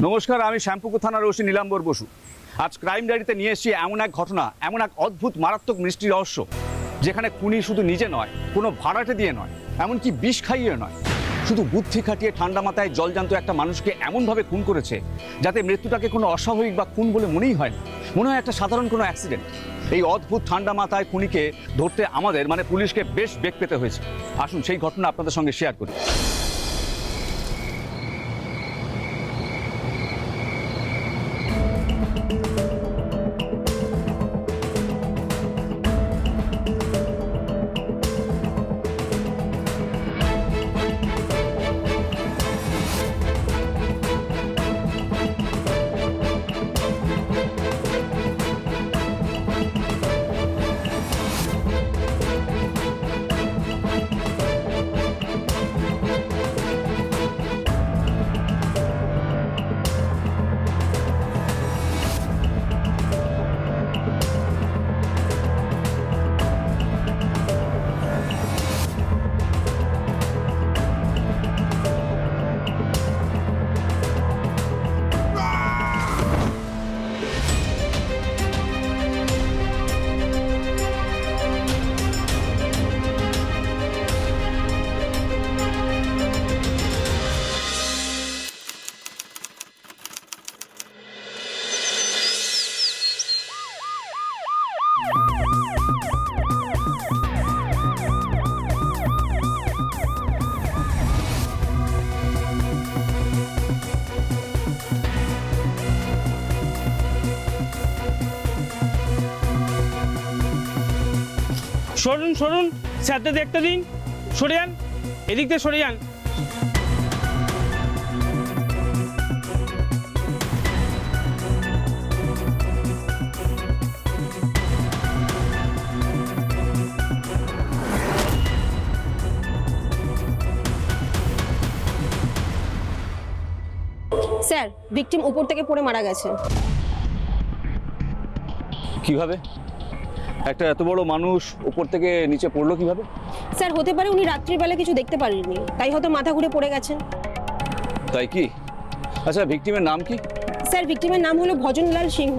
নমস্কার, আমি শ্যামপুকুর থানার ওসি নীলাম্বর বসু। আজ ক্রাইম ডায়েরিতে নিয়ে এসেছি এমন এক ঘটনা, এমন এক অদ্ভুত মারাত্মক মিষ্টি রহস্য, যেখানে খুনি শুধু নিজে নয়, কোনো ভাড়াটে দিয়ে নয়, এমনকি বিষ খাইয়ে নয়, শুধু বুদ্ধি খাটিয়ে ঠান্ডা মাথায় জলজান্ত একটা মানুষকে এমনভাবে খুন করেছে যাতে মৃত্যুটাকে কোনো অস্বাভাবিক বা খুন বলে মনেই হয় না, মনে হয় একটা সাধারণ কোনো অ্যাক্সিডেন্ট। এই অদ্ভুত ঠান্ডা মাথায় খুনিকে ধরতে আমাদের পুলিশকে বেশ বেগ পেতে হয়েছে। আসুন সেই ঘটনা আপনাদের সঙ্গে শেয়ার করি। সরুন সরুন, স্যারকে দেখতে দিন। সরে যান, এদিক দিয়ে সরে যান। স্যার, ভিকটিম উপর থেকে পড়ে মারা গেছে। কিভাবে? একটা এত বড় মানুষ উপর থেকে নিচে পড়লো কিভাবে? স্যার, হতে পারে উনি রাত্রিবেলা কিছু দেখতে পারেননি, তাই হয়তো মাথা ঘুরে পড়ে গেছেন। তাই কি? আচ্ছা, ভিকটিমের নাম কি? স্যার, ভিকটিমের নাম হলো ভজনলাল সিংহ।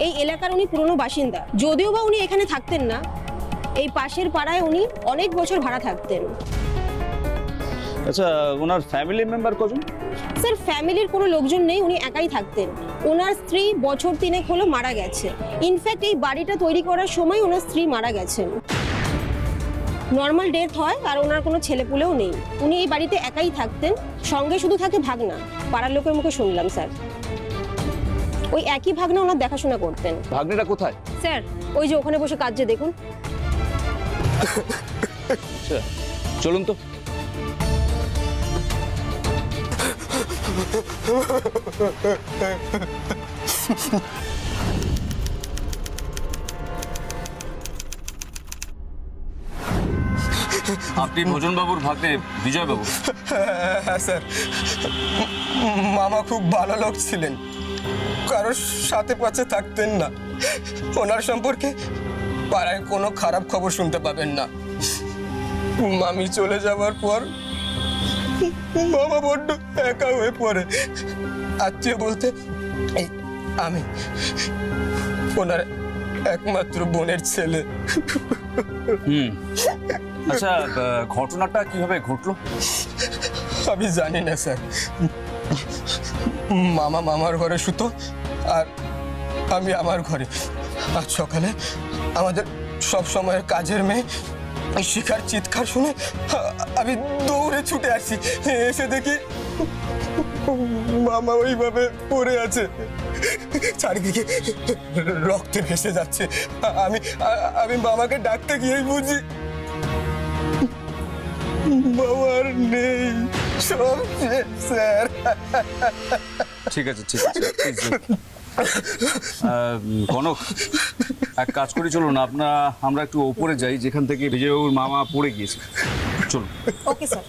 এই এলাকার উনি পুরনো বাসিন্দা। যদিও বা উনি এখানে থাকতেন না, এই পাশের পাড়ায় উনি অনেক বছর ভাড়া থাকতেন। আচ্ছা, ওনার ফ্যামিলি মেম্বার কজন? স্যার, ফ্যামিলির কোনো লোকজন নেই, উনি একাই থাকতেন। ওনার স্ত্রী বছর 3 হলো মারা গেছে। ইনফ্যাক্ট এই বাড়িটা তৈরি করার সময় ওনার স্ত্রী মারা গেছেন। নর্মাল ডেথ হয়, আর ওনার কোনো ছেলেপুলেও নেই। উনি এই বাড়িতে একাই থাকতেন, সঙ্গে শুধু থাকে ভাগনা। পাড়ার লোকের মুখে শুনলাম স্যার। ওই একই ভাগনা ওনার দেখাশোনা করতেন। ভাগ্নেটা কোথায়? স্যার, ওই যে ওখানে বসে কাঁদছে, দেখুন। আচ্ছা, চলুন তো। আপনি ভোজনবাবুর ভাগ্নে বিজয়বাবু? হ্যাঁ স্যার, মামা খুব ভালো লোক ছিলেন, কারোর সাথে পাশে থাকতেন না। ওনার সম্পর্কে পাড়ায় কোনো খারাপ খবর শুনতে পাবেন না। মামি চলে যাওয়ার পর মামা বড্ড একা হয়ে পড়ে। আত্মীয় বলতে এই আমি, ওনার একমাত্র বোনের ছেলে। আচ্ছা, ঘটনাটা কিভাবে ঘটলো? আমি জানি না স্যার। মামা মামার ঘরে শুতো, আর আমি আমার ঘরে। আজ সকালে আমাদের সব সময়ের কাজের মেয়ে শিখার চিৎকার শুনে আমি দৌড়ে ছুটে আসছি। এসে দেখি মামা ওইভাবে পড়ে আছে, চারিদিকে রক্তে ভেসে যাচ্ছে। আমি মামাকে ডাকতে গিয়েই বুঝি বাবার নেই, সব শেষ স্যার। ঠিক আছে, ঠিক আছে, কনক, এক কাজ করি, চলুন আমরা একটু ওপরে যাই, যেখান থেকে বিজয়বাবুর মামা পড়ে গিয়েছে। চলুন। Okay sir.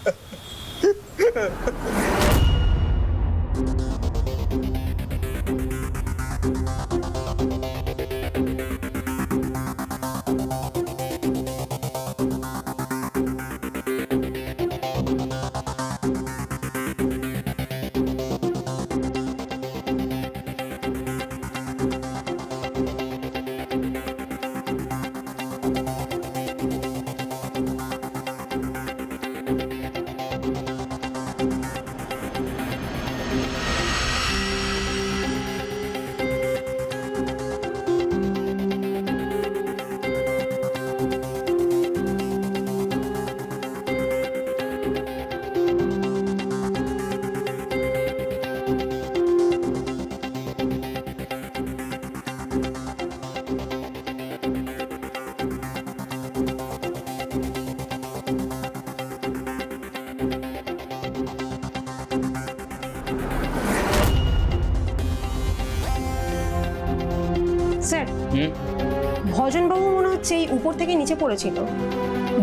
হচ্ছে এই উপর থেকে নিচে পড়েছিল।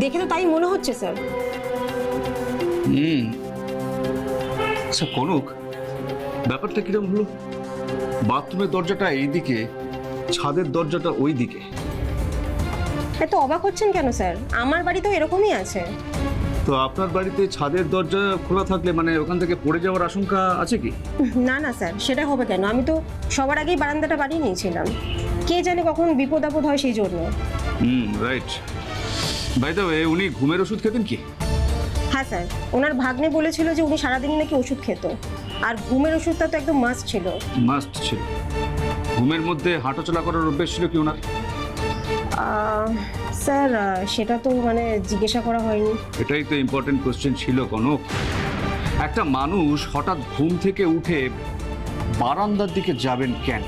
দেখে তো তাই মনে হচ্ছে স্যার। আচ্ছা কনক, ব্যাপারটা কিরকম হলো? বাথরুমের দরজাটা এইদিকে, ছাদের দরজাটা ওই দিকে। এত অবাক হচ্ছেন কেন স্যার? আমার বাড়িতেও এরকমই আছে। তো আপনার বাড়িতে ছাদের দরজা খোলা থাকলে মানে ওখান থেকে পড়ে যাওয়ার আশঙ্কা আছে কি? না না স্যার, সেটা হবে কেন? আমি তো সবার আগেই বারান্দাটা বানিয়ে নিয়েছিলাম, কে জানে কখন বিপদ আপদ হয় সেই জন্য। রাইট। বাই দ্য ওয়ে, উনি ঘুমের ওষুধ খেতেন কি? হ্যাঁ স্যার, ওনার ভাগ্নে বলেছিল যে উনি সারাদিনই নাকি ওষুধ খেত, আর ঘুমের ওষুধটা তো একদম মাস্ট ছিল। মাস্ট ছিল। ঘুমের মধ্যে হাঁটাচলা করার অভ্যেস ছিল কি ওনার? স্যার সেটা তো মানে জিজ্ঞাসা করা হয়নি। এটাই তো ইম্পর্টেন্ট কোশ্চেন ছিল কনক। একটা মানুষ হঠাৎ ঘুম থেকে উঠে বারান্দার দিকে যাবেন কেন?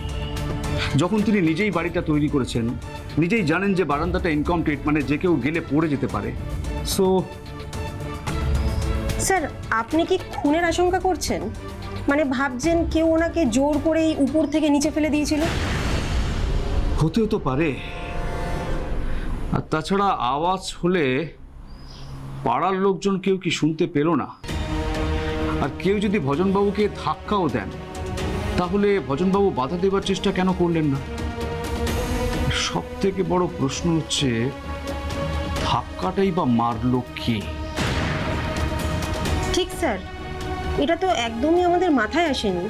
যখন তিনি নিজেই বাড়িটা তৈরি করেছেন, নিজেই জানেন যে বারান্দাটা ইনকমপ্লিট, মানে যে কেউ গেলে পড়ে যেতে পারে। সো স্যার আপনি কি খুনের আশঙ্কা করছেন? মানে ভাবছেন কেউ ওনাকে জোর করে এই উপর থেকে নিচে ফেলে দিয়েছিল? হতেও তো পারে। আর তাছাড়া আওয়াজ হলে পাড়ার লোকজন কেউ কি শুনতে পেল না? আর কেউ যদি ভজনবাবুকে ধাক্কাও দেন, তাহলে ভজনবাবু বাধা দেবার চেষ্টা কেন করলেন না? সব থেকে বড় প্রশ্ন হচ্ছে, ধাক্কাটাই বা মারলো কে? ঠিক স্যার, এটা তো একদমই আমাদের মাথায় আসেনি।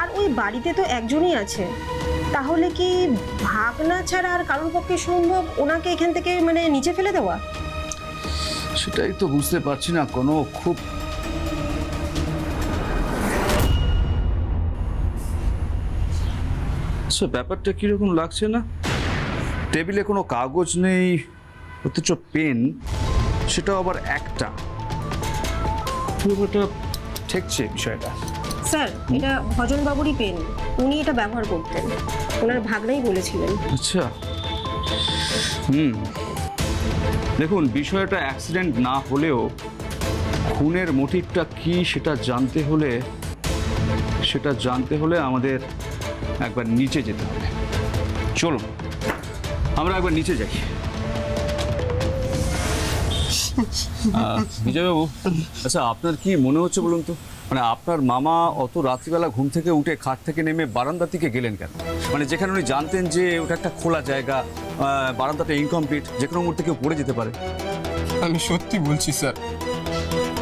আর ওই বাড়িতে তো একজনই আছে, তাহলে কি ভাগনা ছাড়া আর কারোর পক্ষে সম্ভব ওনাকে এখান থেকে মানে নিচে ফেলে দেওয়া? সেটাই তো বুঝতে পারছি না কোনো। খুব ব্যাপারটা কিরকম লাগছে না? টেবিলে কোনো কাগজ নেই, অথচ পেন, সেটাও আবার একটা। পুরোটা ঠেকছে বিষয়টা। স্যার এটা ভজনবাবুরই পেন, উনি এটা ব্যবহার করতেন, ওনার ভাগনাই বলেছিলেন। আচ্ছা। দেখুন, বিষয়টা অ্যাক্সিডেন্ট না হলেও খুনের মোটিভটা কি সেটা জানতে হলে আমাদের একবার নিচে যেতে হবে। চলুন আমরা একবার নিচে যাই। বিজয়বাবু, আচ্ছা আপনার কি মনে হচ্ছে বলুন তো, মানে আপনার মামা অত রাত্রিবেলা ঘুম থেকে উঠে খাট থেকে নেমে বারান্দার দিকে গেলেন কেন? মানে যেখানে উনি জানতেন যে ওটা একটা খোলা জায়গা, বারান্দাটা ইনকমপ্লিট, যে কোনো মুহূর্তে কেউ পড়ে যেতে পারে। আমি সত্যি বলছি স্যার,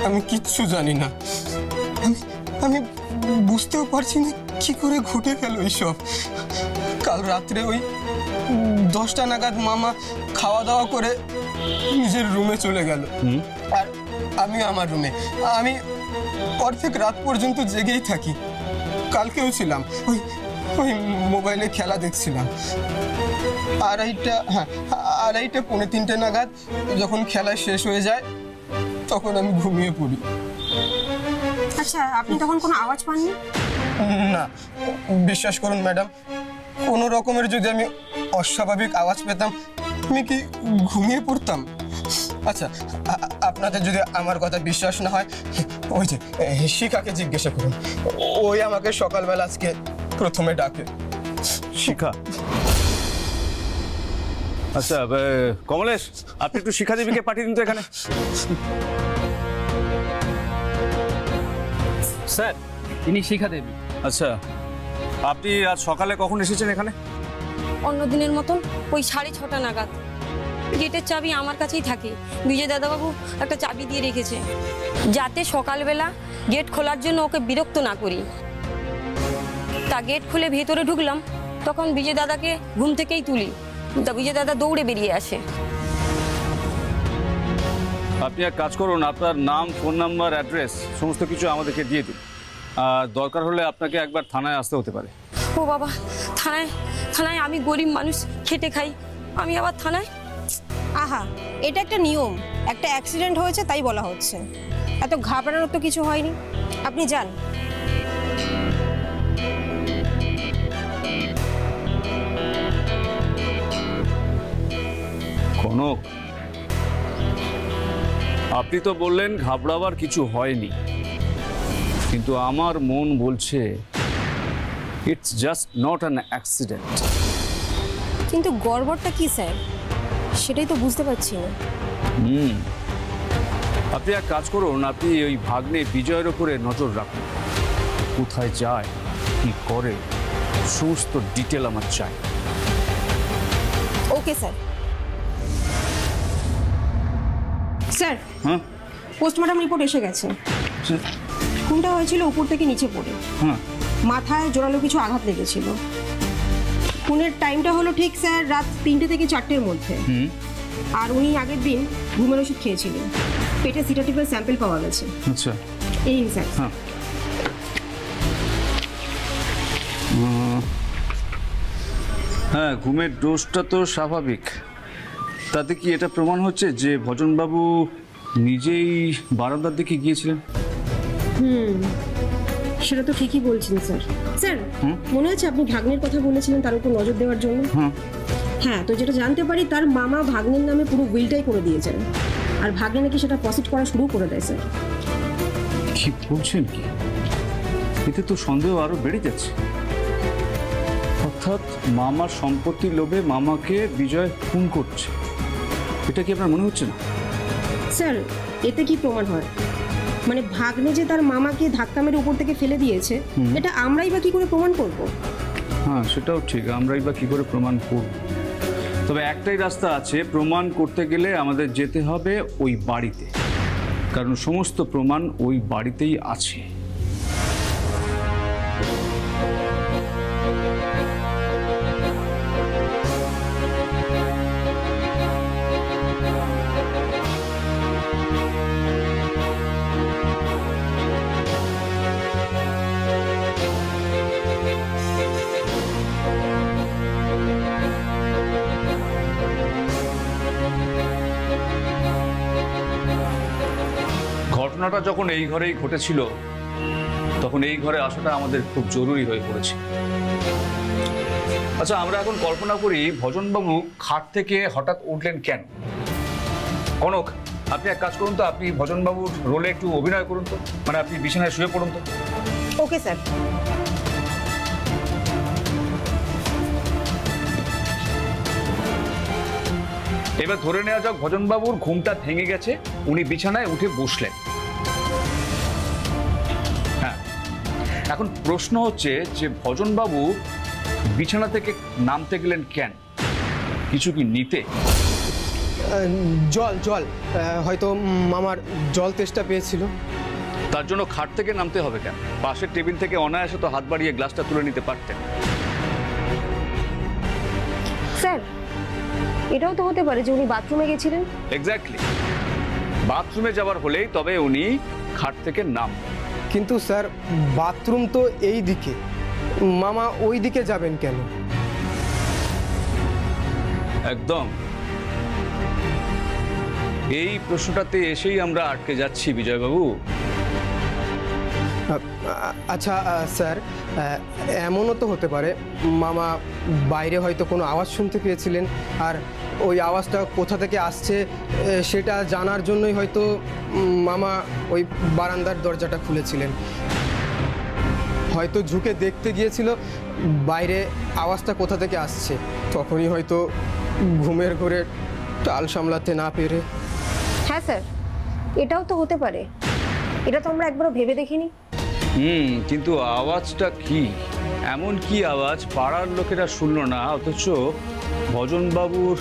আমি কিচ্ছু জানি না। আমি বুঝতেও পারছি না কি করে ঘটে গেল এইসব। কাল রাত্রে ওই 10টা নাগাদ মামা খাওয়া দাওয়া করে নিজের রুমে চলে গেল, আর আমি আমার রুমে। আমি অর্ধেক রাত পর্যন্ত জেগেই থাকি। কালকেও ছিলাম, ওই মোবাইলে খেলা দেখছিলাম। আড়াইটা পৌনে 3টে নাগাদ যখন খেলা শেষ হয়ে যায়, তখন আমি ঘুমিয়ে পড়ি। আচ্ছা, আপনি তখন কোনো আওয়াজ পাননি? না, বিশ্বাস করুন ম্যাডাম, কোনো রকমের যদি আমি অস্বাভাবিক আওয়াজ পেতাম, আমি কি ঘুমিয়ে পড়তাম? আচ্ছা, আপনাদের যদি আমার কথা বিশ্বাস না হয়, ওই যে শিখাকে জিজ্ঞাসা করুন। ওই আমাকে সকালবেলা আজকে প্রথমে ডাকে। শিখা? আচ্ছা কমলেশ, আপনি একটু শিখা দেবীকে পাঠিয়ে দিন তো এখানে। স্যার, ইনি শিখা দেবী। আচ্ছা, আপনি আজ সকালে কখন এসেছেন এখানে? অন্য দিনের মতন ওই 6:30 নাগাদ। গেটের চাবি আমার কাছেই থাকে, বিজয় দাদাবাবু একটা চাবি দিয়ে রেখেছে, যাতে সকালবেলা গেট খোলার জন্য ওকে বিরক্ত না করি। তা গেট খুলে ভেতরে ঢুকলাম, তখন বিজয় দাদাকে ঘুম থেকেই তুলি। তা বিজয় দাদা দৌড়ে বেরিয়ে আসে। আপনি এক কাজ করুন, আপনার নাম, ফোন নাম্বার, অ্যাড্রেস সমস্ত কিছু আমাদেরকে দিয়ে দিন। আর দরকার হলে আপনাকে একবার থানায় আসতে হতে পারে। ও বাবা, থানায়? আমি গরিব মানুষ, খেটে খাই, আমি আবার থানায়? আহা, এটা একটা নিয়ম, একটা অ্যাক্সিডেন্ট হয়েছে তাই বলা হচ্ছে, এত ঘাবড়ানোর তো কিছু হয়নি। আপনি যান। কনক, আপনি তো বললেন ঘাবড়াবার কিছু হয়নি, কিন্তু আমার মন বলছে it's just not an accident. কিন্তু গড়বড়টা কি স্যার? সেটাই তো বুঝতে পারছি না। আপনি এক কাজ করুন, আপনি ওই ভাগ্নে বিজয়ের ওপরে নজর রাখুন। কোথায় যায়, কি করে, সমস্ত ডিটেল আমার চাই। Okay sir. স্যার, হ্যাঁ পোস্টমর্টম রিপোর্ট এসে গেছে। খুনটা হয়েছিল উপর থেকে নিচে পড়ে। হ্যাঁ, মাথায় জোরালো কিছু আঘাত লেগেছিল। খুনের টাইমটা হলো ঠিক স্যার রাত 3টে থেকে 4টের মধ্যে। আর উনি আগের দিন ঘুমের ওষুধ খেয়েছিলেন। পেটে সিটাটিভের স্যাম্পল পাওয়া গেছে। আচ্ছা, এই স্যার। হ্যাঁ। হ্যাঁ, ঘুমের ডোজটা তো স্বাভাবিক। তাতে কি এটা প্রমাণ হচ্ছে যে ভজনবাবু নিজেই বারান্দার দিকে গিয়েছিলেন? সেটা তো ঠিকই বলছেন স্যার। স্যার, মনে আছে আপনি ভাগ্নের কথা বলেছিলেন তার উপর নজর দেওয়ার জন্য? হ্যাঁ, তো যেটা জানতে পারি তার মামা ভাগ্নের নামে পুরো উইলটাই করে দিয়েছেন। আর ভাগ্নে নাকি সেটা প্রসিড করা শুরু করে দেয় স্যার। কি বলছেন কি? এতে তো সন্দেহ আরো বেড়ে যাচ্ছে। অর্থাৎ মামার সম্পত্তির লোভে মামাকে বিজয় খুন করছে, এটা কি আপনার মনে হচ্ছে না? স্যার, এতে কি প্রমাণ হয়? মানে ভাগ্নে যে তার মামাকে ধাক্কা মেরে উপর থেকে ফেলে দিয়েছে, এটা আমরাই বা কি করে প্রমাণ করব? হ্যাঁ, সেটাও ঠিক, আমরাই বা কি করে প্রমাণ করব? তবে একটাই রাস্তা আছে, প্রমাণ করতে গেলে আমাদের যেতে হবে ওই বাড়িতে, কারণ সমস্ত প্রমাণ ওই বাড়িতেই আছে। ঘটনাটা যখন এই ঘরেই ঘটেছিল, তখন এই ঘরে আসাটা আমাদের খুব জরুরি হয়ে পড়েছে। আচ্ছা, আমরা এখন কল্পনা করি ভজনবাবু খাট থেকে হঠাৎ উঠলেন কেন। কনক, আপনি এক কাজ করুন তো, আপনি ভজনবাবুর রোলে একটু অভিনয় করুন তো, মানে আপনি বিছানায় শুয়ে পড়ুন তো। Okay sir. এবার ধরে নেওয়া যাক ভজনবাবুর ঘুমটা ভেঙে গেছে, উনি বিছানায় উঠে বসলেন। হ্যাঁ, এখন প্রশ্ন হচ্ছে যে ভজনবাবু বিছানা থেকে নামতে গেলেন কেন? কিছু কি নিতে? জল হয়তো মামার জল তেষ্টা পেয়েছিল। তার জন্য খাট থেকে নামতে হবে কেন? পাশের টেবিল থেকে অনায়াসে তো হাত বাড়িয়ে গ্লাসটা তুলে নিতে পারতেন। স্যার, এটাও তো হতে পারে যে উনি বাথরুমে গেছিলেন। এক্স্যাক্টলি, বাথরুমে যাওয়ার হলেই তবে উনি খাট থেকে নামবেন। কিন্তু স্যার, বাথরুম তো এই দিকে, মামা ওই দিকে যাবেন কেন? একদম, এই প্রশ্নটাতে এসেই আমরা আটকে যাচ্ছি বিজয়বাবু। আচ্ছা স্যার, এমনও তো হতে পারে মামা বাইরে হয়তো কোনো আওয়াজ শুনতে পেয়েছিলেন, আর ওই আওয়াজটা কোথা থেকে আসছে সেটা জানার জন্যই হয়তো মামা ওই বারান্দার দরজাটা খুলেছিলেন। হয়তো ঝুঁকে দেখতে গিয়েছিল বাইরে আওয়াজটা কোথা থেকে আসছে, তখনই হয়তো ঘুমের ঘোরে টাল সামলাতে না পেরে। হ্যাঁ স্যার, এটাও তো হতে পারে। এটা তো আমরা একবারও ভেবে দেখিনি। কিন্তু আওয়াজটা কি? এমন কি আওয়াজ পাড়ার লোকেরা শুনল না, অথচ ভজনবাবুর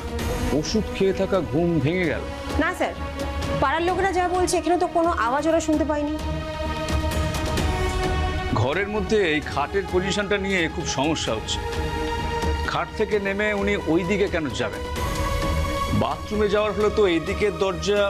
ওষুধ খেয়ে থাকা ঘুম ভেঙে গেল? না স্যার, পাড়ার লোকেরা যা বলছে এখানে তো কোনো আওয়াজ ওরা শুনতে পায়নি। ঘরের মধ্যে এই খাটের পজিশনটা নিয়ে খুব সমস্যা হচ্ছে। খাট থেকে নেমে উনি ওই দিকে কেন যাবেন? বাথরুমে যাওয়ার হলে তো এই দিকের দরজা।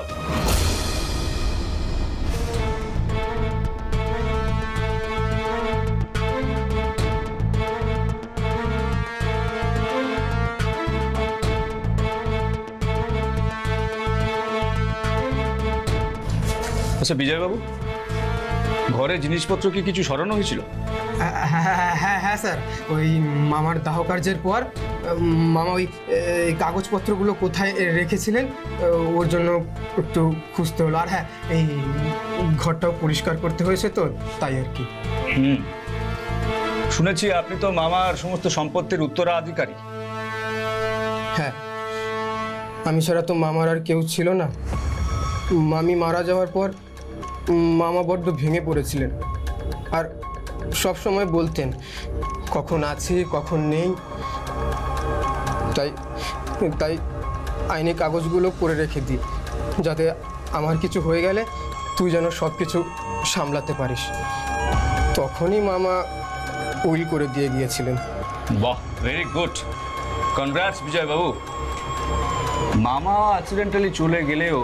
আচ্ছা বিজয়বাবু, ঘরে জিনিসপত্র কি কিছু সরানো হয়েছিল? হ্যাঁ স্যার, ওই মামার দাহ কার্যের পর মামা ওই কাগজপত্রগুলো কোথায় রেখেছিলেন ওর জন্য একটু খুঁজতে হলো। আর হ্যাঁ, এই ঘরটাও পরিষ্কার করতে হয়েছে তো, তাই আর কি। শুনেছি আপনি তো মামার সমস্ত সম্পত্তির উত্তরাধিকারী। হ্যাঁ। আমি ছাড়া তো মামার আর কেউ ছিল না। মামি মারা যাওয়ার পর মামা বড্ড ভেঙে পড়েছিলেন, আর সব সময় বলতেন কখন আছি কখন নেই। তাই তাই আইনি কাগজগুলো করে রেখে দিই, যাতে আমার কিছু হয়ে গেলে তুই যেন সব কিছু সামলাতে পারিস। তখনই মামা উইল করে দিয়ে গিয়েছিলেন। বাহ, ভেরি গুড, কনগ্রাটস বিজয় বাবু। মামা অ্যাক্সিডেন্টালি চলে গেলেও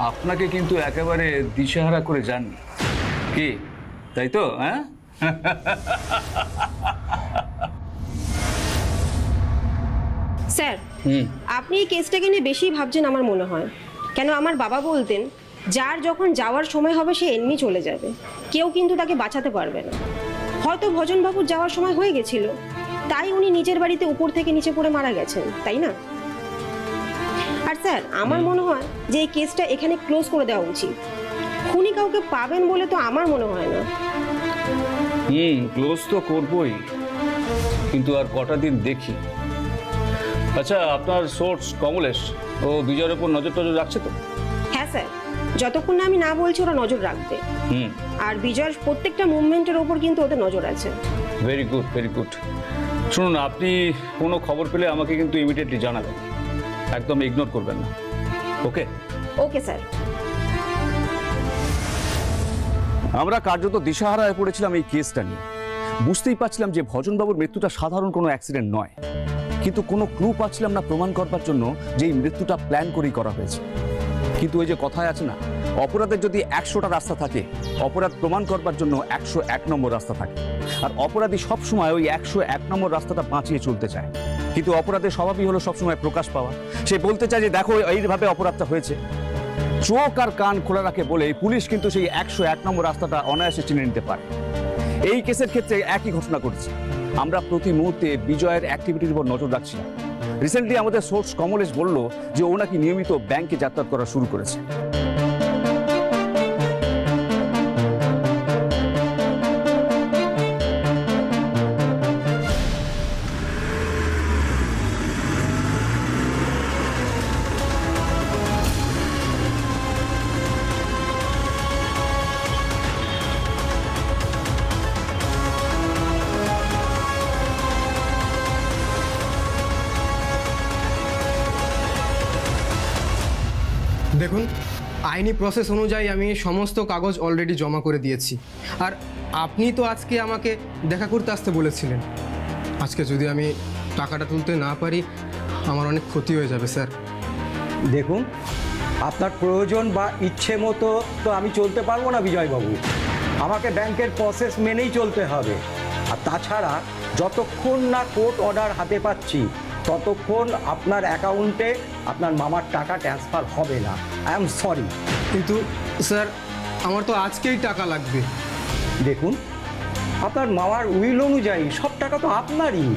আপনাকে কিন্তু একেবারে দিশেহারা করে যাননি, কি তাই তো? হ্যাঁ, স্যার, আপনি এই কেসটাকে নিয়ে বেশি ভাবছেন আমার মনে হয়। কেন, আমার বাবা বলতেন যার যখন যাওয়ার সময় হবে সে এমনি চলে যাবে, কেউ কিন্তু তাকে বাঁচাতে পারবে না। হয়তো ভজনবাবুর যাওয়ার সময় হয়ে গেছিল, তাই উনি নিজের বাড়িতে উপর থেকে নিচে পড়ে মারা গেছেন, তাই না? আর স্যার, আমার মনে হয় যে এই কেসটা এখানে ক্লোজ করে দেওয়া উচিত। খুনি কাউকে পাবেন বলে তো আমার মনে হয় না। ক্লোজ তো করবই, কিন্তু আর কটা দিন দেখি। আচ্ছা, আপনার সোর্স কমলেশ ও বিজয়ের উপর নজর টজর রাখছে তো? হ্যাঁ স্যার, যতক্ষণ না আমি না বলছি ওরা নজর রাখবে। আর বিজয়ের প্রত্যেকটা মুভমেন্টের ওপর কিন্তু ওদের নজর আছে। Very good, very good. শুনুন, আপনি কোনো খবর পেলে আমাকে কিন্তু ইমিডিয়েটলি জানাবেন, একদম ইগনোর করবেন না। ওকে? Okay sir. আমরা কার্যত দিশাহারা হয়ে পড়েছিলাম এই কেসটা নিয়ে। বুঝতেই পারছিলাম যে ভজনবাবুর মৃত্যুটা সাধারণ কোনো অ্যাক্সিডেন্ট নয়, কিন্তু কোনো ক্লু পাচ্ছিলাম না প্রমাণ করবার জন্য যে এই মৃত্যুটা প্ল্যান করেই করা হয়েছে। কিন্তু ওই যে কথায় আছে না, অপরাধের যদি 100টা রাস্তা থাকে, অপরাধ প্রমাণ করবার জন্য 101 নম্বর রাস্তা থাকে। আর অপরাধী সবসময় ওই 101 নম্বর রাস্তাটা বাঁচিয়ে চলতে চায়। কিন্তু অপরাধের স্বভাবই হলো সবসময় প্রকাশ পাওয়া। সে বলতে চায় যে দেখো এইভাবে অপরাধটা হয়েছে। চোখ আর কান খোলা রাখে বলে পুলিশ কিন্তু সেই 101 নম্বর রাস্তাটা অনায়াসে চিনে নিতে পারে। এই কেসের ক্ষেত্রে একই ঘটনা ঘটেছে। আমরা প্রতি মুহূর্তে বিজয়ের অ্যাক্টিভিটির উপর নজর রাখছিলাম। রিসেন্টলি আমাদের সোর্স কমলেশ বলল যে ও নাকি নিয়মিত ব্যাংকে যাতায়াত করা শুরু করেছে। দেখুন, আইনি প্রসেস অনুযায়ী আমি সমস্ত কাগজ অলরেডি জমা করে দিয়েছি। আর আপনি তো আজকে আমাকে দেখা করতে আসতে বলেছিলেন। আজকে যদি আমি টাকাটা তুলতে না পারি, আমার অনেক ক্ষতি হয়ে যাবে স্যার। দেখুন, আপনার প্রয়োজন বা ইচ্ছে মতো তো আমি চলতে পারবো না বিজয়বাবু। আমাকে ব্যাংকের প্রসেস মেনেই চলতে হবে। আর তাছাড়া যতক্ষণ না কোর্ট অর্ডার হাতে পাচ্ছি, ততক্ষণ আপনার অ্যাকাউন্টে আপনার মামার টাকা ট্রান্সফার হবে না। I am sorry. কিন্তু স্যার, আমার তো আজকেই টাকা লাগবে। দেখুন, আপনার মামার উইল অনুযায়ী সব টাকা তো আপনারই।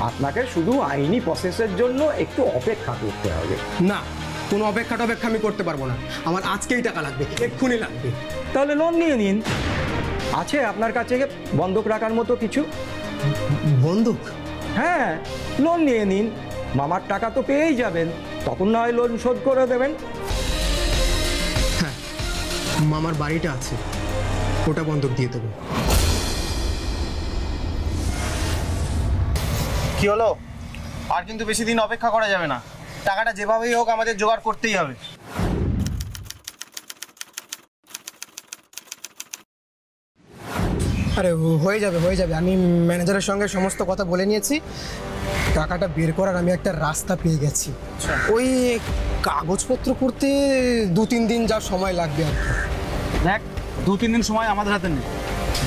আপনাকে শুধু আইনি প্রসেসের জন্য একটু অপেক্ষা করতে হবে। না, কোনো অপেক্ষা আমি করতে পারবো না। আমার আজকেই টাকা লাগবে, এক্ষুনি লাগবে। তাহলে লোন নিয়ে নিন। আছে আপনার কাছে বন্ধক রাখার মতো কিছু? বন্দুক? হ্যাঁ, লোন নিয়ে নিন। মামার টাকা তো পেয়েই যাবেন, তখন না হয় লোন শোধ করে দেবেন। হ্যাঁ, মামার বাড়িটা আছে, ওটা বন্ধক দিয়ে দেবো। কি হলো? আর কিন্তু বেশি দিন অপেক্ষা করা যাবে না। টাকাটা যেভাবেই হোক আমাদের জোগাড় করতেই হবে। আরে হয়ে যাবে। আমি ম্যানেজারের সঙ্গে সমস্ত কথা বলে নিয়েছি। টাকাটা বের করার আমি একটা রাস্তা পেয়ে গেছি। ওই কাগজপত্র করতে 2-3 দিন যা সময় লাগবে আর কি। দেখ, 2-3 দিন সময় আমাদের হাতে নেই।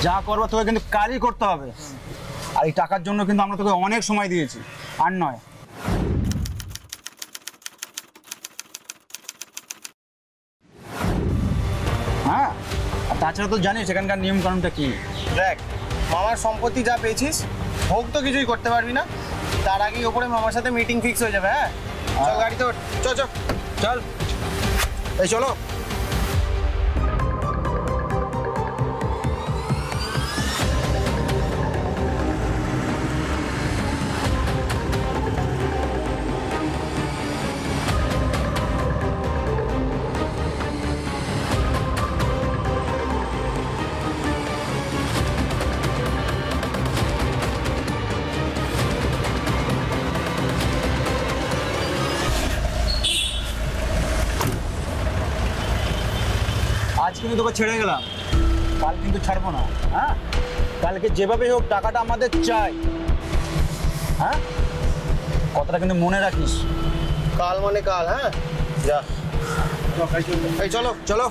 যা করবো তোকে কিন্তু কাজই করতে হবে। আর এই টাকার জন্য কিন্তু আমরা তোকে অনেক সময় দিয়েছি, আর নয়। হ্যাঁ, আর তাছাড়া তো জানিস এখানকার নিয়ম কানুনটা কি। দেখ, মামার সম্পত্তি যা পেয়েছিস, ভোগ তো কিছুই করতে পারবি না। তার আগেই ওপরে মামার সাথে মিটিং ফিক্স হয়ে যাবে। হ্যাঁ, চল গাড়িতে ওঠ। চল এই চলো। আজ কিন্তু তোকে ছেড়ে গেলাম, কাল কিন্তু ছাড়বো না। হ্যাঁ, কালকে যেভাবে হোক টাকাটা আমাদের চাই। হ্যাঁ, কথাটা কিন্তু মনে রাখিস। কাল মানে কাল। হ্যাঁ, যা, এই চলো চলো।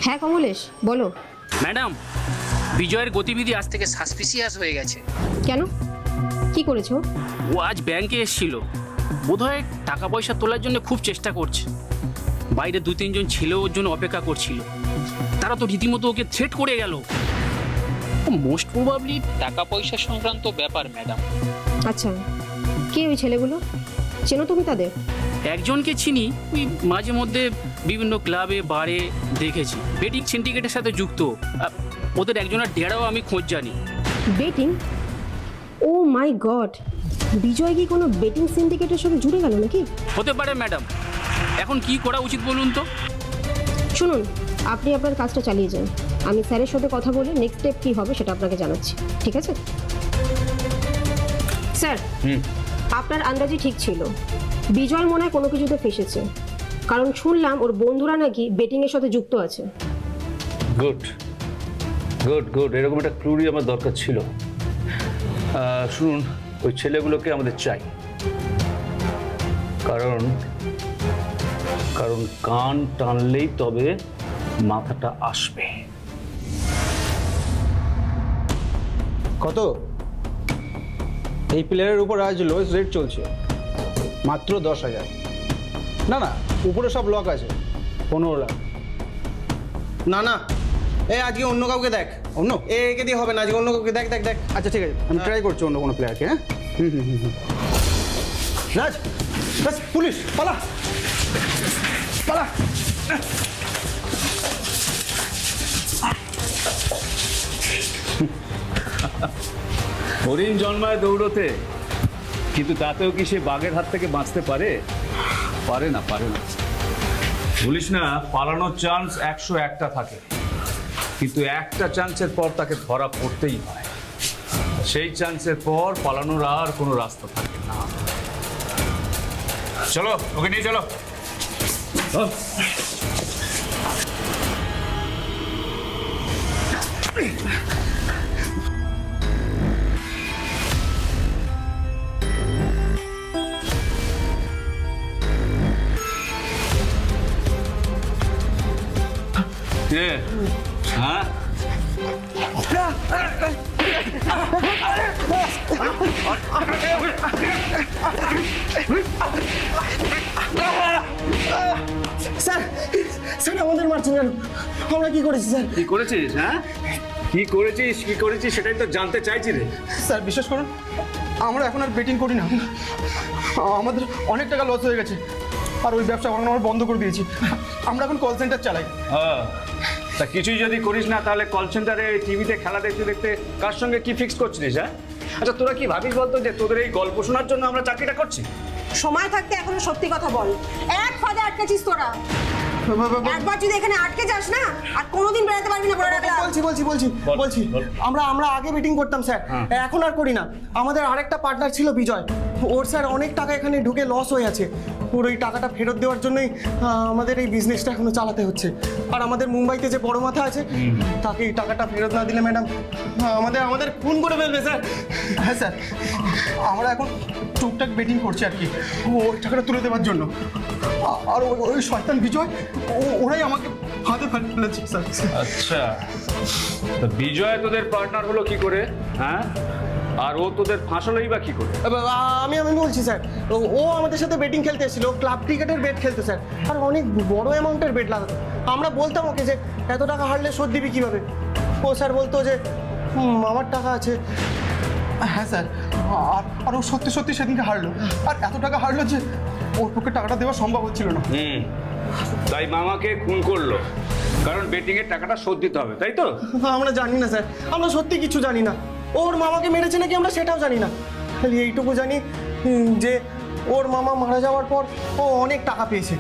হ্যাঁ কমলেশ, বলো। ম্যাডাম, বিজয়ের গতিবিধি আজ থেকে সাসপিসিয়াস হয়ে গেছে। কেন, কি করেছো? ও আজ ব্যাংকে এসেছিল, বোধহয় টাকা পয়সা তোলার জন্য খুব চেষ্টা করছে। বাইরে 2-3 জন ছেলে ওর জন্য অপেক্ষা করছিল, তারা তো রীতিমতো ওকে থ্রেট করে গেল। মোস্ট প্রবাবলি টাকা পয়সা সংক্রান্ত ব্যাপার ম্যাডাম। আচ্ছা, কে ওই ছেলেগুলো? চেনো তুমি তাদের? একজনকে চিনি, ওই মাঝে মধ্যে বিভিন্ন ক্লাবে বারে দেখেছি, বেটিং সিন্ডিকেটের সাথে যুক্ত। ওদের একজনের ডেরাও আমি খোঁজ জানি। বেটিং? ও মাই গড, বিজয় কি কোনো বেটিং সিন্ডিকেটের সাথে জুড়ে গেল নাকি? হতে পারে ম্যাডাম, এখন কি করা উচিত বলুন তো? শুনুন, আপনি আপনার কাজটা চালিয়ে যান, আমি স্যারের সাথে কথা বলে নেক্সট স্টেপ কী হবে সেটা আপনাকে জানাচ্ছি, ঠিক আছে? স্যার, আপনার আন্দাজই ঠিক ছিল, বিজয় মনে হয় কোনো কিছুতে ফেসেছে, কারণ শুনলাম ওর বন্ধুরা নাকি বেটিংয়ের সাথে যুক্ত আছে। গুড গুড গুড, এরকম একটা ক্লুরই আমার দরকার ছিল। শুনুন, ওই ছেলেগুলোকে আমাদের চাই, কারণ কারণ কান টানলেই তবে মাথাটা আসবে। কত? এই প্লেয়ারের উপর আজ লোয়েস্ট রেট চলছে, মাত্র 10,000। না না, উপরে সব লক আছে, 15 লাখ। না না, এই আজকে অন্য কাউকে দেখ। অন্য একে দিয়ে হবে না, আজকে অন্য কাউকে দেখ দেখ দেখ। আচ্ছা ঠিক আছে, আমি ট্রাই করছি অন্য কোনো প্লেয়ারকে। হ্যাঁ, রাজ, বাস পুলিশ, পালা পালা। হরিণ জন্মায় দৌড়তে, কিন্তু তাতেও কি সে বাঘের হাত থেকে বাঁচতে পারে? পারে না, পারে না। বলিস না, পালানোর চান্স 101টা থাকে, কিন্তু একটা চান্সের পর তাকে ধরা পড়তেই হয়। সেই চান্সের পর পালানোর আর কোনো রাস্তা থাকে না। চলো, ওকে নিয়ে চলো। হ্যাঁ, স্যার, স্যার আমাদের মারছেন কেন? আমরা কি করেছি স্যার? কি করেছিস? হ্যাঁ, কি করেছিস, কি করেছিস সেটাই তো জানতে চাইছি রে। স্যার বিশ্বাস করুন, আমরা এখন আর বেটিং করি না, আমাদের অনেক টাকা লস হয়ে গেছে, আর ওই ব্যবসা আমরা বন্ধ করে দিয়েছি। আমরা এখন কল সেন্টার চালাই। হ্যাঁ, তা কিছুই যদি করিস না, তাহলে কল সেন্টারে টিভিতে খেলা দেখতে দেখতে কার সঙ্গে কি ফিক্স করছিস? হ্যাঁ, আচ্ছা তোরা কি ভাবিস বলতো যে তোদের এই গল্প শোনার জন্য আমরা চাকরিটা করছি? সময় থাকতে এখনো সত্যি কথা বল, এক ফাঁদে আটকেছিস তোরা। একবার যদি এখানে আটকে যাস না, আর কোনোদিন বেরোতে পারবি না। বলছি বলছি বলছি বলছি আমরা আগে বেটিং করতাম স্যার, এখন আর করি না। আমাদের আরেকটা পার্টনার ছিল বিজয়, ওর স্যার অনেক টাকা এখানে ঢুকে লস হয়ে আছে। ওর ওই টাকাটা ফেরত দেওয়ার জন্যই আমাদের এই বিজনেসটা এখনো চালাতে হচ্ছে। আর আমাদের মুম্বাইতে যে বড় মাথা আছে, তাকে এই টাকাটা ফেরত না দিলে ম্যাডাম আমাদের খুন করে ফেলবে স্যার। হ্যাঁ স্যার, আমরা এখন টুকটাক বেটিং করছি আর কি, ওই টাকাটা তুলে দেওয়ার জন্য। আর ওই শয়তান বিজয়, ওরাই আমাকে হাতে ফেলেছে স্যার। আচ্ছা, তো বিজয় তোদের পার্টনার হলো কি করে? হ্যাঁ, আর ও তোদের ফাঁসালোই বা কি করে? আমি বলছি স্যার, ও আমাদের সাথে বেটিং খেলতে এসেছিল, ক্লাব ক্রিকেটের বেট খেলতো স্যার, আর অনেক বড় অ্যামাউন্টের বেট লাগাতো। আমরা বলতাম ওকে যে এত টাকা হারলে শোধ দিবি কীভাবে? ও স্যার বলতো যে আমার টাকা আছে। হ্যাঁ স্যার, আর ও সত্যি সত্যি সেদিনকে হারলো, আর এত টাকা হারলো যে ওর পক্ষে টাকাটা দেওয়া সম্ভব হচ্ছিল না। তাই মামাকে খুন করলো, কারণ বেটিং এর টাকাটা শোধ দিতে হবে, তাই তো? আমরা জানি না স্যার, আমরা সত্যি কিছু জানি না। ওর মামাকে মেরেছে নাকি আমরা সেটাও জানি না। খালি এইটুকু জানি যে ওর মামা মারা যাওয়ার পর ও অনেক টাকা পেয়েছে,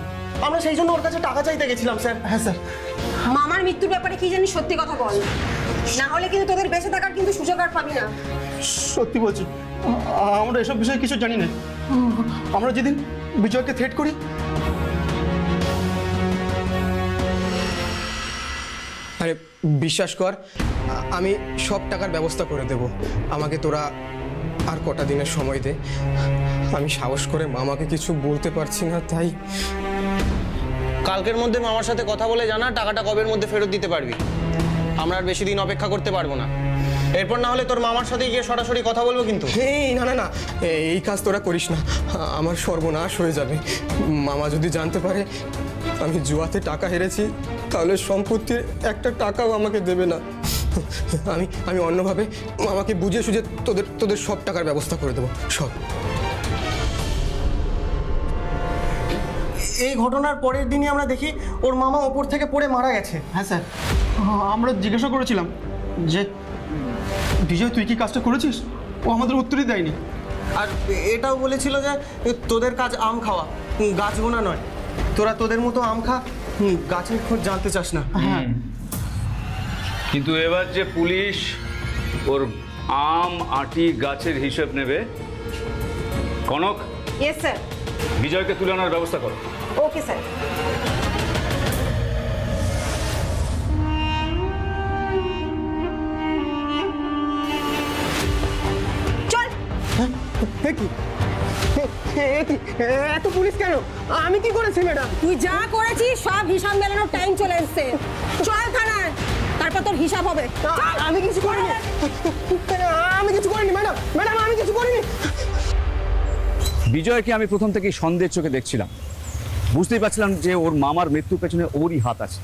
আমরা সেই জন্য ওর কাছে টাকা চাইতে গেছিলাম স্যার। হ্যাঁ স্যার। মামার মৃত্যুর ব্যাপারে কি জানি সত্যি কথা বল, না হলে কিন্তু তোদের বেঁচে থাকার কিন্তু সুযোগ আর পাবি না। সত্যি বলছি, আমরা এসব বিষয়ে কিছু জানি না। আমরা যেদিন বিজয়কে থ্রেট করি, আরে বিশ্বাস কর, আমি সব টাকার ব্যবস্থা করে দেব। আমাকে তোরা আর কটা দিনের সময় দে। আমি সাহস করে মামাকে কিছু বলতে পারছি না, তাই। কালকের মধ্যে মামার সাথে কথা বলে জানা টাকাটা কবের মধ্যে ফেরত দিতে পারবি। আমরা আর বেশি দিন অপেক্ষা করতে পারবো না। এরপর না হলে তোর মামার সাথে গিয়ে সরাসরি কথা বলবো কিন্তু। এই না না না, এই কাজ তোরা করিস না, আমার সর্বনাশ হয়ে যাবে। মামা যদি জানতে পারে আমি জুয়াতে টাকা হেরেছি, তাহলে সম্পত্তির একটা টাকাও আমাকে দেবে না। আমি অন্যভাবে মামাকে বুঝিয়ে সুঝে তোদের সব টাকার ব্যবস্থা করে দেবো, সব। এই ঘটনার পরের দিনই আমরা দেখি ওর মামা ওপর থেকে পড়ে মারা গেছে। হ্যাঁ স্যার, আমরা জিজ্ঞাসা করেছিলাম যে বিজয় তুই কি কাজটা করেছিস, ও আমাদের উত্তরই দেয়নি। আর এটাও বলেছিল যে তোদের কাজ আম খাওয়া, গাছ গোনা নয়। তোরা তোদের মতো আম খা, গাছের খোঁজ জানতে চাস না। হ্যাঁ, কিন্তু এবার যে পুলিশ ওর আম আটি গাছের হিসেব নেবে, কনক ইয়েস স্যার। বিজয়কে তুলে আনার ব্যবস্থা করো। Okay sir. চল। এত পুলিশ কেন? আমি কি করেছি ম্যাডাম? তুই যা করেছিস সব হিসাব মেলানোর টাইম চলে এসছে। চল থানায়, তারপর তোর হিসাব হবে। আমি কিছু করিনি, আমি কিছু করিনি ম্যাডাম, ম্যাডাম আমি কিছু করিনি। বিজয়কে আমি প্রথম থেকেই সন্দেহের চোখে দেখছিলাম, বুঝতেই পারছিলাম যে ওর মামার মৃত্যুর পেছনে ওরই হাত আছে,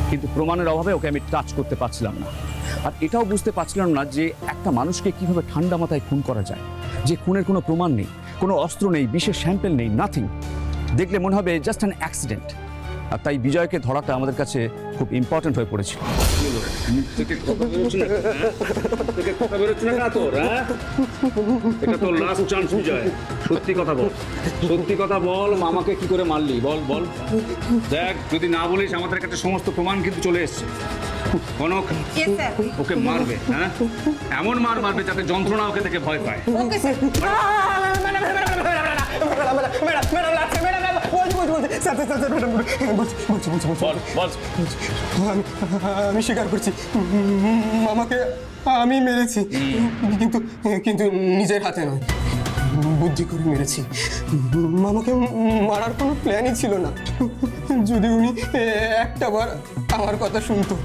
কিন্তু প্রমাণের অভাবে ওকে আমি টাচ করতে পারছিলাম না। আর এটাও বুঝতে পারছিলাম না যে একটা মানুষকে কিভাবে ঠান্ডা মাথায় খুন করা যায়, যে খুনের কোনো প্রমাণ নেই, কোনো অস্ত্র নেই, বিশেষ স্যাম্পেল নেই, নাথিং। দেখলে মনে হবে জাস্ট অ্যান অ্যাক্সিডেন্ট। আর তাই বিজয়কে ধরাটা আমাদের কাছে খুব ইম্পর্টেন্ট হয়ে পড়েছিল। এটা তোর লাস্ট চান্স বিজয়, সত্যি কথা বল, সত্যি কথা বল, মামাকে কি করে মারলি বল বল। দেখ, যদি না বলিস আমাদের কাছে সমস্ত প্রমাণ কিন্তু চলে এসছে। কনক ওকে মারবে, হ্যাঁ এমন মার মারবে যাতে যন্ত্রণা ওকে থেকে ভয় পায়। আমি স্বীকার করছি, মামাকে আমি মেরেছি, কিন্তু কিন্তু নিজের হাতে নয়, বুদ্ধি করে মেরেছি। মামাকে মারার কোনো প্ল্যানই ছিল না। যদি উনি একটা বার আমার কথা শুনতো।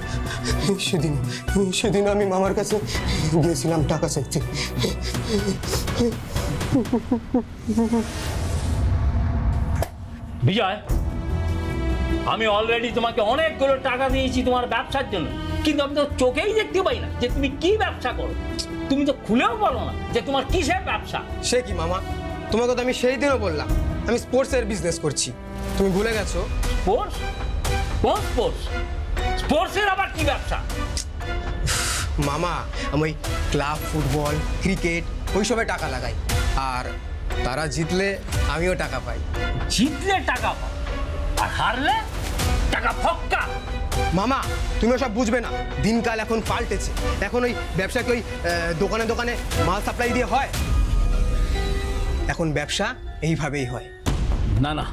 সেদিন আমি মামার কাছে গিয়েছিলাম টাকা চাইতে। বিজয়, আমি অলরেডি তোমাকে অনেকগুলো টাকা দিয়েছি তোমার ব্যবসার জন্য, কিন্তু আমি তো চোখেই দেখতে পাই না যে তুমি কি ব্যবসা করো। তুমি তো খুলেও বলো না যে তোমার কিসের ব্যবসা। সে কি মামা, তোমাকে তো আমি সেই দিনও বললাম আমি স্পোর্টসের বিজনেস করছি, তুমি ভুলে গেছো? স্পোর্টস? কোন স্পোর্টস? স্পোর্টসের আবার কি ব্যবসা? মামা, আমি ওই ক্লাব ফুটবল, ক্রিকেট ওইসবে টাকা লাগাই, আর তারা জিতলে আমিও টাকা পাই। জিতলে টাকা পাও আর হারলে টাকা ফক্কা। মামা, তুমি ওসব বুঝবে না, দিনকাল এখন পাল্টেছে। এখন ওই ব্যবসাকে ওই দোকানে দোকানে মাল সাপ্লাই দিয়ে হয়, এখন ব্যবসা এইভাবেই হয়। না না,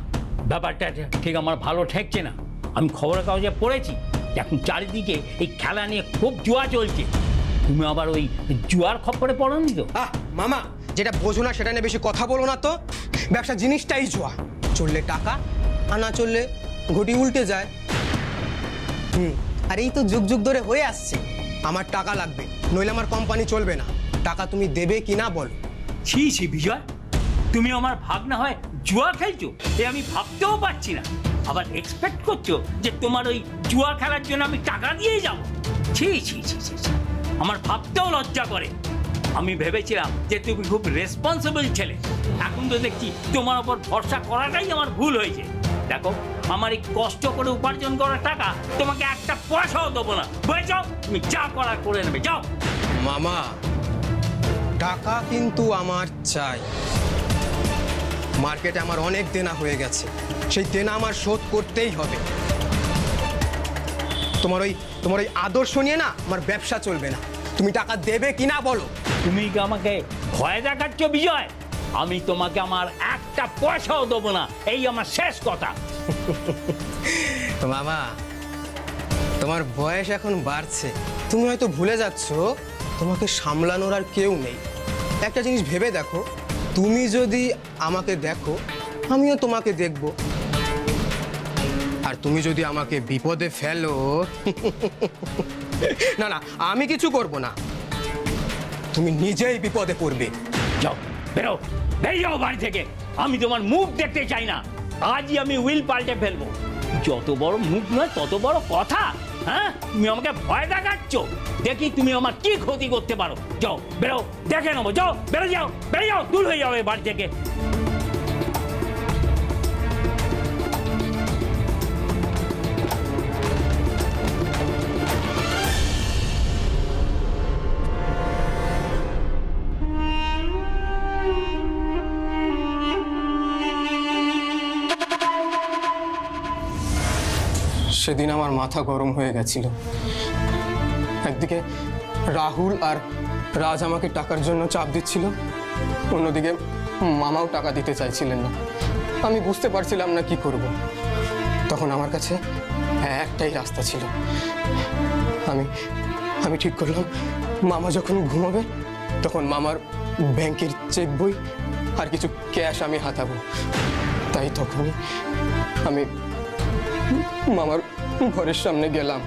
ব্যাপারটা ঠিক আমার ভালো ঠেকছে না। আমি খবরের কাগজে পড়েছি এখন চারিদিকে এই খেলা নিয়ে খুব জুয়া চলছে। তুমি আবার ওই জুয়ার খপ্পরে পড়োনি তো? মামা, যেটা বোঝো না সেটা নিয়ে বেশি কথা বলো না তো। ব্যবসা জিনিসটাই জুয়া, চললে টাকা আর না চললে ঘটি উল্টে যায়। আর এই তো যুগ যুগ ধরে হয়ে আসছে। আমার টাকা লাগবে, নইলে আমার কোম্পানি চলবে না। টাকা তুমি দেবে কি না বলো? ছি ছি বিজয়, তুমি আমার ভাগনা হয় জুয়া খেলছো, এ আমি ভাবতেও পারছি না। আবার এক্সপেক্ট করছো যে তোমার ওই জুয়া খেলার জন্য আমি টাকা দিয়ে যাবো? ছি ছি ছি ছি, আমার ভাবতেও লজ্জা করে। আমি ভেবেছিলাম যে তুমি খুব রেসপন্সিবল ছেলে, এখন তো দেখছি তোমার ওপর ভরসা করাটাই আমার ভুল হয়েছে। দেখো, আমার এই কষ্ট করে উপার্জন করা টাকা তোমাকে একটা পয়সাও দেবো না, বুঝেছ? তুমি যা করার করে নেবে, যাও। মামা, টাকা কিন্তু আমার চাই। মার্কেটে আমার অনেক দেনা হয়ে গেছে, সেই দেনা আমার শোধ করতেই হবে। তোমার ওই আদর্শ নিয়ে না আমার ব্যবসা চলবে না। তুমি টাকা দেবে কিনা বলো। তুমি কি আমাকে ভয় দেখাচ্ছ বিজয়? আমি তোমাকে আমার একটা পয়সাও দেবো না, এই আমার শেষ কথা। মামা, তোমার বয়স এখন বাড়ছে, তুমি হয়তো ভুলে যাচ্ছ তোমাকে সামলানোর আর কেউ নেই। একটা জিনিস ভেবে দেখো, তুমি যদি আমাকে দেখো আমিও তোমাকে দেখব, আর তুমি যদি আমাকে বিপদে ফেলো না না, আমি কিছু করব না, তুমি নিজেই বিপদে পড়বে। যাও, বেরো, বেরিয়ে যাও বাড়ি থেকে। আমি তোমার মুখ দেখতে চাই না। আজই আমি উইল পাল্টে ফেলবো। যত বড় মুখ নয় তত বড় কথা। হ্যাঁ, তুমি আমাকে ভয় দেখাচ্ছ, দেখি তুমি আমার কি ক্ষতি করতে পারো। যাও, বেরো, দেখে নেবো। যাও, বেরো যাও, বেরো যাও, দূর হয়ে যাও এই বাড়ি থেকে। সেদিন আমার মাথা গরম হয়ে গেছিল। একদিকে রাহুল আর রাজ আমাকে টাকার জন্য চাপ দিচ্ছিল, অন্যদিকে মামাও টাকা দিতে চাইছিলেন না। আমি বুঝতে পারছিলাম না কি করব। তখন আমার কাছে একটাই রাস্তা ছিল। আমি ঠিক করলাম, মামা যখন ঘুমাবে তখন মামার ব্যাংকের চেক বই আর কিছু ক্যাশ আমি হাতাবো। তাই তখনই আমি মামার ঘরের সামনে গেলাম।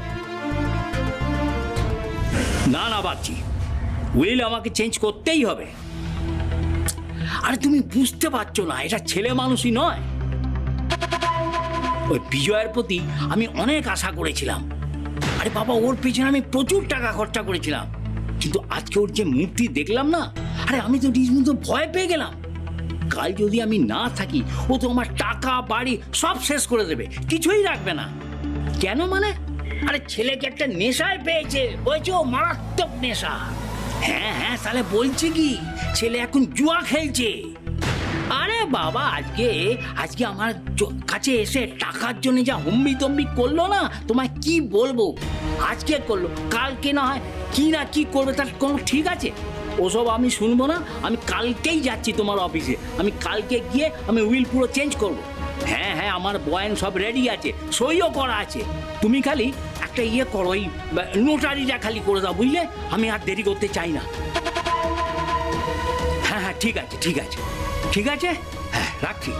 না না বাচ্চি, উইল আমাকে চেঞ্জ করতেই হবে। আরে তুমি বুঝতে পারছো না, এটা ছেলে মানুষই নয়। ওই বিজয়ের প্রতি আমি অনেক আশা করেছিলাম। আরে বাবা, ওর পেছনে আমি প্রচুর টাকা খরচা করেছিলাম, কিন্তু আজকে ওর যে মুক্তি দেখলাম না, আরে আমি তো রীতিমতো ভয় পেয়ে গেলাম। কাল যদি আমি না থাকি, ও তো আমার টাকা বাড়ি সব শেষ করে দেবে, কিছুই রাখবে না। কেন মানে? আরে ছেলেকে একটা নেশায় পেয়েছে, বুঝছো, মারাত্মক নেশা। হ্যাঁ হ্যাঁ, তাহলে বলছি কি, ছেলে এখন জুয়া খেলছে। আরে বাবা, আজকে আমার কাছে এসে টাকার জন্য যা হুম্বি তম্বি করলো না, তোমায় কি বলবো। আজকে করলো, কালকে না হয় কি করবে তার কোনো ঠিক আছে? ওসব আমি শুনবো না। আমি কালকেই যাচ্ছি তোমার অফিসে। আমি কালকে গিয়ে আমি উইল পুরো চেঞ্জ করবো। হ্যাঁ হ্যাঁ, আমার বয়ান সব রেডি আছে, সইও করা আছে। তুমি খালি একটা করো, ওই নোটারিটা খালি করে দাও, বুঝলে? আমি আর দেরি করতে চাই না। হ্যাঁ হ্যাঁ, ঠিক আছে ঠিক আছে ঠিক আছে, হ্যাঁ রাখছি,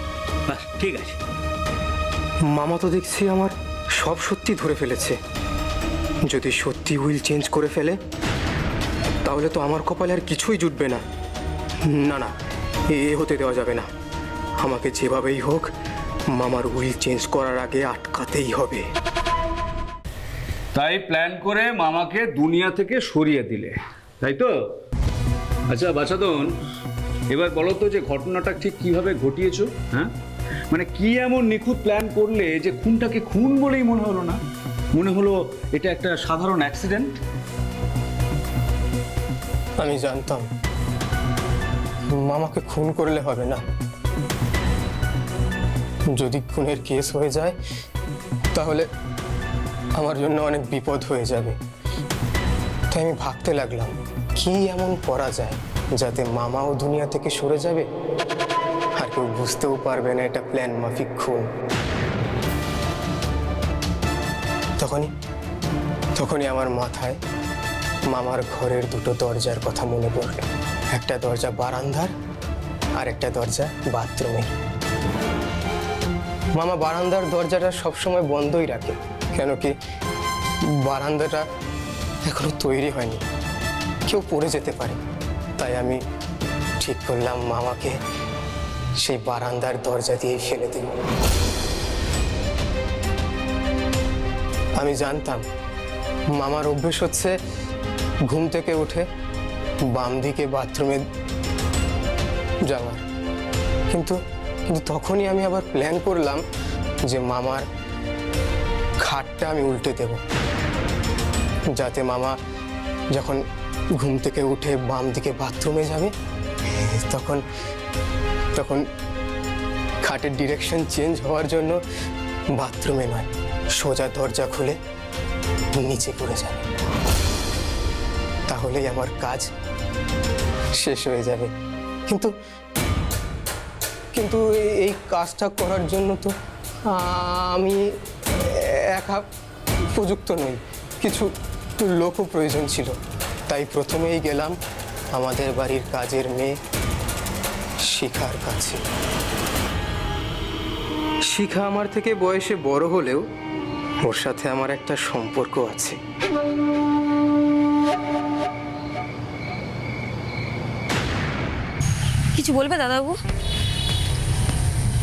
বাস ঠিক আছে। মামা তো দেখছি আমার সব সত্যি ধরে ফেলেছে। যদি সত্যি উইল চেঞ্জ করে ফেলে তাহলে তো আমার কপালে আর কিছুই জুটবে না। না না, এ হতে দেওয়া যাবে না। আমাকে যেভাবেই হোক মামার উইল চেঞ্জ করার আগে আটকাতেই হবে। তাই প্ল্যান করে মামাকে দুনিয়া থেকে সরিয়ে দিলে, তাই তো? আচ্ছা বাছাদন, এবার বলো তো যে ঘটনাটা ঠিক কিভাবে ঘটিয়েছো? হ্যাঁ, মানে কি এমন নিখুঁত প্ল্যান করলে যে খুনটাকে খুন বলেই মনে হলো না, মনে হলো এটা একটা সাধারণ অ্যাক্সিডেন্ট? আমি জানতাম মামাকে খুন করলে হবে না। যদি খুনের কেস হয়ে যায় তাহলে আমার জন্য অনেক বিপদ হয়ে যাবে। তাই আমি ভাবতে লাগলাম কি এমন করা যায় যাতে মামাও দুনিয়া থেকে সরে যাবে আর কেউ বুঝতেও পারবে না এটা প্ল্যান মাফিক খুন। তখনই আমার মাথায় মামার ঘরের দুটো দরজার কথা মনে পড়ল। একটা দরজা বারান্দার আর একটা দরজা বাথরুমের। মামা বারান্দার দরজাটা সবসময় বন্ধই রাখে, কেন কি বারান্দাটা এখনো তৈরি হয়নি, কেউ পড়ে যেতে পারে। তাই আমি ঠিক করলাম মামাকে সেই বারান্দার দরজা দিয়ে ফেলে দেব। আমি জানতাম মামার অভ্যেস হচ্ছে ঘুম থেকে উঠে বাম দিকে বাথরুমে যাওয়ার। কিন্তু কিন্তু তখনই আমি আবার প্ল্যান করলাম যে মামার খাটটা আমি উল্টে দেব, যাতে মামা যখন ঘুম থেকে উঠে বাম দিকে বাথরুমে যাবে তখন তখন খাটের ডিরেকশন চেঞ্জ হওয়ার জন্য বাথরুমে নয়, সোজা দরজা খুলে নিচে পড়ে যাবে। তাহলেই আমার কাজ শেষ হয়ে যাবে। কিন্তু কিন্তু এই কাজটা করার জন্য তো আমি একা উপযুক্ত নই, কিছু লোকও প্রয়োজন ছিল। তাই প্রথমেই গেলাম আমাদের বাড়ির কাজের মেয়ে শিখার কাছে। শিখা আমার থেকে বয়সে বড় হলেও ওর সাথে আমার একটা সম্পর্ক আছে। কিছু বলবে দাদাবাবু?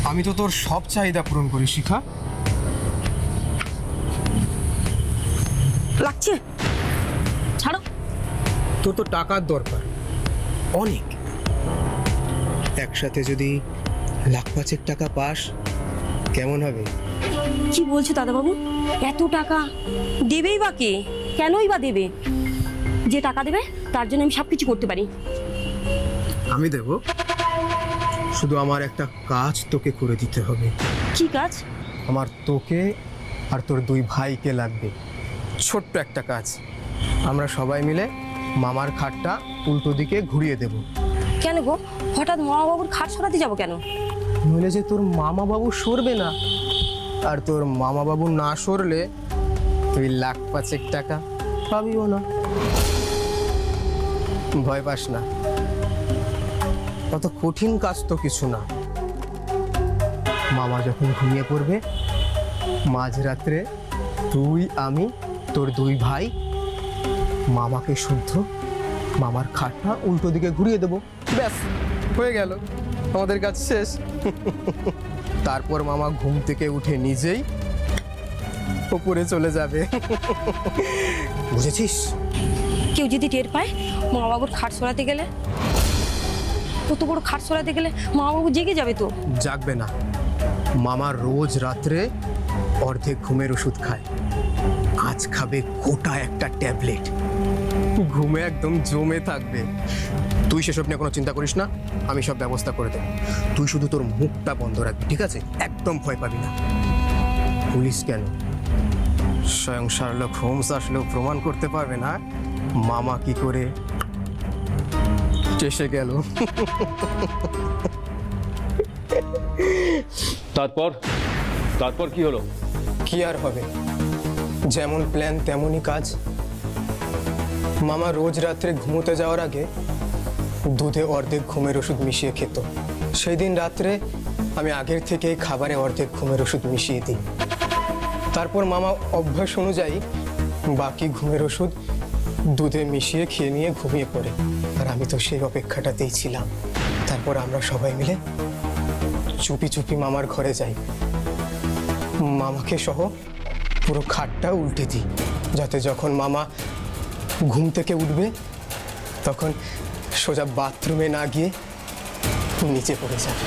আমি তো তোর সব চাহিদা পূরণ করি শিখা। লাগছে, ছাড়ো। তোর তো টাকার দরকার অনেক, একসাথে যদি 1,05,000 টাকা পাস কেমন হবে? কি বলছো দাদাবাবু? এত টাকা দেবেই বা কে? কেনই বা দেবে? যে টাকা দেবে তার জন্য আমি সব কিছু করতে পারি। আমি দেব, শুধু আমার একটা কাজ তোকে করে দিতে হবে। কি কাজ? আমার তোকে আর তোর 2 ভাইকে লাগবে, ছোট্ট একটা কাজ। আমরা সবাই মিলে মামার খাটটা উল্টো দিকে ঘুরিয়ে দেব। কেন গো, হঠাৎ মামাবাবুর খাট সরাতে যাবো কেন? নইলে যে তোর মামাবাবু সরবে না, আর তোর মামাবাবু না সরলে তুই 1,05,000 টাকা পাবিও না। ভয় পাস না, অত কঠিন কাজ তো কিছু না। মামা যখন ঘুমিয়ে পড়বে মাঝরাত্রে তুই, আমি, তোর 2 ভাই মামাকে শুদ্ধ মামার খাটটা উল্টো দিকে ঘুরিয়ে দেবো, ব্যাস হয়ে গেল, আমাদের কাজ শেষ। তারপর মামা ঘুম থেকে উঠে নিজেই উপরে চলে যাবে। বুঝেছিস? কেউ যদি টের পায় মামাবাবুর খাট সরাতে গেলে, কত বড় খাট সরাতে গেলে মামাবাবু জেগে যাবে তো। জাগবে না, মামা রোজ রাত্রে অর্ধেক ঘুমের ওষুধ খায়, আজ খাবে গোটা একটা ট্যাবলেট, ঘুমে একদম জমে থাকবে। তুই সেসব নিয়ে কোনো চিন্তা করিস না, আমি সব ব্যবস্থা করে দেব। তুই শুধু তোর মুখটা বন্ধ রাখবি, ঠিক আছে? একদম ভয় পাবি না। পুলিশ কেন, স্বয়ং শার্লক হোমস আসলেও প্রমাণ করতে পারবে না মামা কি করে চেষে গেল। তারপর তারপর কি হলো? কি আর হবে, যেমন প্ল্যান তেমনই কাজ। মামা রোজ রাত্রে ঘুমোতে যাওয়ার আগে দুধে অর্ধেক ঘুমের ওষুধ মিশিয়ে খেত। সেই দিন রাত্রে আমি আগের থেকেই খাবারে অর্ধেক ঘুমের ওষুধ মিশিয়ে দিই। তারপর মামা অভ্যাস অনুযায়ী বাকি ঘুমের ওষুধ দুধে মিশিয়ে খেয়ে নিয়ে ঘুমিয়ে পড়ে, আর আমি তো সেই অপেক্ষাটাতেই ছিলাম। তারপর আমরা সবাই মিলে চুপি চুপি মামার ঘরে যাই, মামাকে সহ পুরো খাটটা উল্টে দিই, যাতে যখন মামা ঘুম থেকে উঠবে তখন সোজা বাথরুমে না গিয়ে নিচে পড়ে যাবে।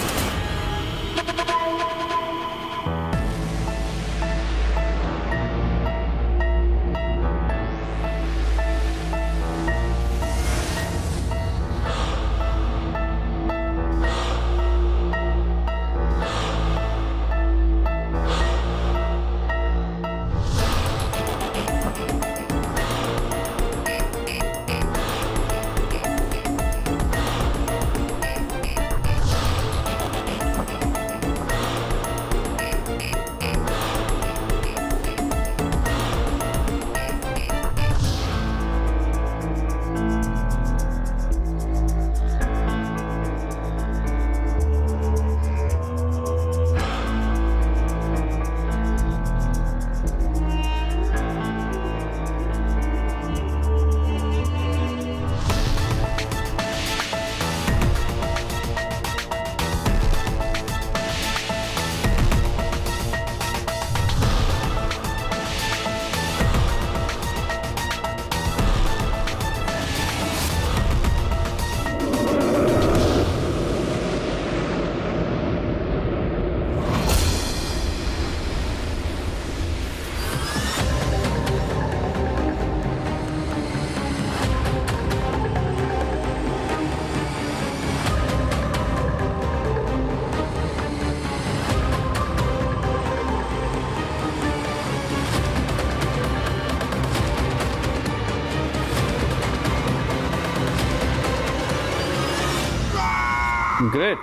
গ্রেট।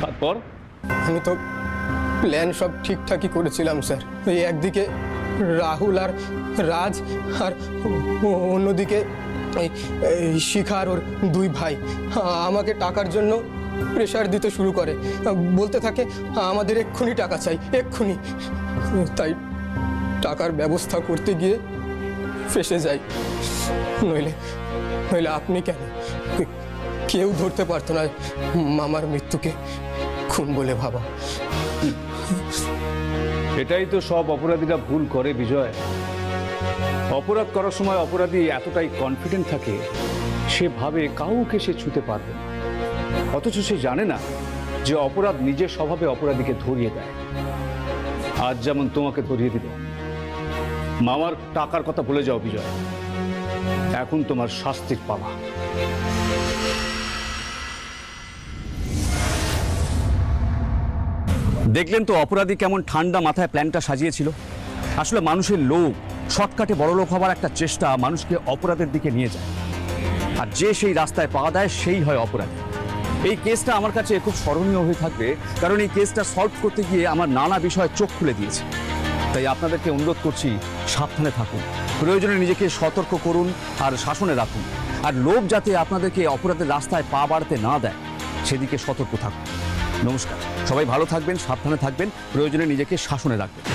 তারপর? আমি তো প্ল্যান সব ঠিকঠাকই করেছিলাম স্যার। এই একদিকে রাহুল আর রাজ, আর অন্যদিকে এই শিখা আর ওর দুই ভাই আমাকে টাকার জন্য প্রেশার দিতে শুরু করে, বলতে থাকে আমাদের এক্ষুনি টাকা চাই, এক্ষুনি। তাই টাকার ব্যবস্থা করতে গিয়ে ফেঁসে যাই। নইলে নইলে আপনি কেন, কেউ ধরতে পারতো না মামার মৃত্যুকে খুন বলে ভাবা। এটাই তো সব অপরাধীরা ভুল করে বিজয়। অপরাধ করার সময় অপরাধী এতটাই কনফিডেন্ট থাকে, সে ভাবে কাউকে সে ছুঁতে পারবে না, অথচ সে জানে না যে অপরাধ নিজের স্বভাবে অপরাধীকে ধরিয়ে দেয়। আজ যেমন তোমাকে ধরিয়ে দিল। মামার টাকার কথা ভুলে যাও বিজয়, এখন তোমার শাস্তির পালা। দেখলেন তো অপরাধী কেমন ঠান্ডা মাথায় প্ল্যানটা সাজিয়েছিল। আসলে মানুষের লোভ, শর্টকাটে বড়লোক হবার একটা চেষ্টা মানুষকে অপরাধের দিকে নিয়ে যায়, আর যে সেই রাস্তায় পা দেয় সেই হয় অপরাধী। এই কেসটা আমার কাছে খুব স্মরণীয় হয়ে থাকবে, কারণ এই কেসটা সলভ করতে গিয়ে আমার নানা বিষয়ে চোখ খুলে দিয়েছে। তাই আপনাদেরকে অনুরোধ করছি, সাবধানে থাকুন, প্রয়োজনে নিজেকে সতর্ক করুন আর শাসনে রাখুন, আর লোভ যাতে আপনাদেরকে অপরাধের রাস্তায় পা বাড়াতে না দেয় সেদিকে সতর্ক থাকুন। নমস্কার, সবাই ভালো থাকবেন, সাবধানে থাকবেন, প্রয়োজনে নিজেকে শাসনে রাখবেন।